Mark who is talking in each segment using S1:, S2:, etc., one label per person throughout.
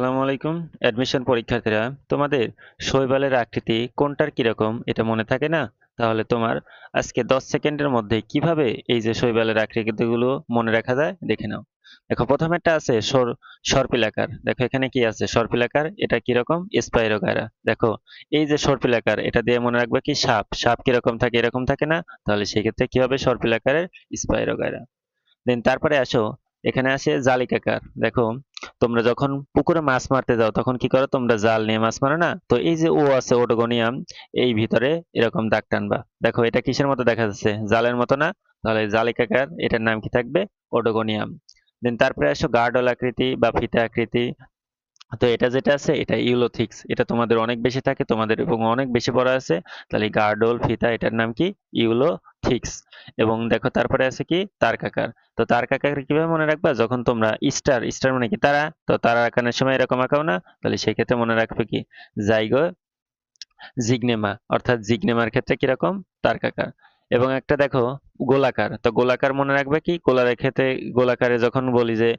S1: আসসালামু আলাইকুম। অ্যাডমিশন পরীক্ষার্থীরা, তোমাদের শৈবালের আকৃতি কোনটার কিরকম এটা মনে থাকে না? তাহলে তোমার আজকে 10 সেকেন্ডের মধ্যে কিভাবে এই যে শৈবালের আকৃতিগুলো মনে রাখা যায় দেখে নাও। দেখো প্রথমেরটা আছে সর্পিলাকার। দেখো এখানে কি আছে? সর্পিলাকার। এটা কিরকম? স্পাইরোগাইরা। দেখো এই যে সর্পিলাকার, এটা দিয়ে মনে রাখবে কি সাপ। সাপ কিরকম থাকে? এরকম থাকে না? তাহলে সেক্ষেত্রে কি হবে? সর্পিলাকারের স্পাইরোগাইরা। দেন তারপরে আসো, এখানে আসে জালিকাকার। দেখো তোমরা যখন পুকুরে মাছ মারতে যাও তখন কি করো? তোমরা জাল নিয়ে মাছ মারো না? তো এই যে ও আছে ওটোগোনিয়াম, এই ভিতরে এরকম দাগ টানবা। দেখো এটা কিসের মতো দেখা যাচ্ছে? জালের মতো না? তাহলে জালিকাকার, এটার নাম কি থাকবে? ওটোগোনিয়াম। দেন তারপরে আসো গার্ডল আকৃতি বা ফিতা আকৃতি। তো এটা যেটা আছে এটা ইউলোথিক্স। এটা তোমাদের অনেক বেশি থাকে, তোমাদের এবং অনেক বেশি পড়া আছে। তাহলে গার্ডল ফিতা, এটার নাম কি? ইউলোথিক্স। এবং দেখো তারপরে আছে কি? তারকাকার। তো তারকাকার কিভাবে মনে রাখবা? যখন তোমরা স্টার, স্টার মানে কি? তারা। তো তারা আঁকানোর সময় এরকম আঁকাও না? তাহলে সেই ক্ষেত্রে মনে রাখবে কি? জাইগো জিগনেমা, অর্থাৎ জিগনেমার ক্ষেত্রে কিরকম? তারকাকার। এবং একটা দেখো গোলাকার। তো গোলাকার মনে রাখবে কি? গোলারের ক্ষেত্রে গোলাকারে যখন বলি যে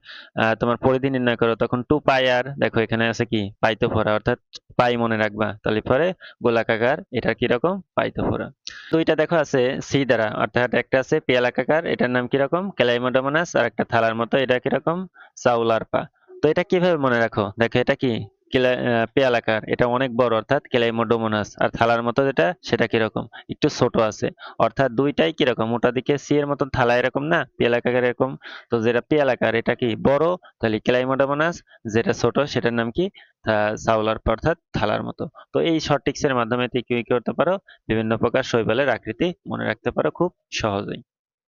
S1: তোমার পরিধি নির্ণয় করো তখন 2 পাই আর। দেখো এখানে আছে কি? পাইথোফোরা, অর্থাৎ পাই মনে রাখবা। তাহলে পরে গোলাকার, এটা কিরকম? পাইথোফোরা। দুইটা দেখো আছে সি দ্বারা, অর্থাৎ একটা আছে পেয়ালাকার, এটার নাম কিরকম? ক্যালাইমোডোমোনাস। আর একটা থালার মতো, এটা কিরকম? সাউলারপা। তো এটা কিভাবে মনে রাখো? দেখো এটা কি? পেয়ালাকার, এটা অনেক বড়, অর্থাৎ ক্লেইমোডোমোনাস। আর থালার মতো যেটা, সেটা কিরকম? একটু ছোট আছে। অর্থাৎ দুইটাই কিরকম? ওটা দিকে সি এর মতন থালা এরকম না, পেয়ালাকার এরকম। তো যেটা পেয়ালাকার এটা কি? বড়, তাহলে ক্লেইমোডোমোনাস। যেটা ছোট সেটার নাম কি? সাউলার, অর্থাৎ থালার মতো। তো এই শর্ট ট্রিক্স এর মাধ্যমে তুই কি করতে পারো? বিভিন্ন প্রকার শৈবালের আকৃতি মনে রাখতে পারো খুব সহজেই।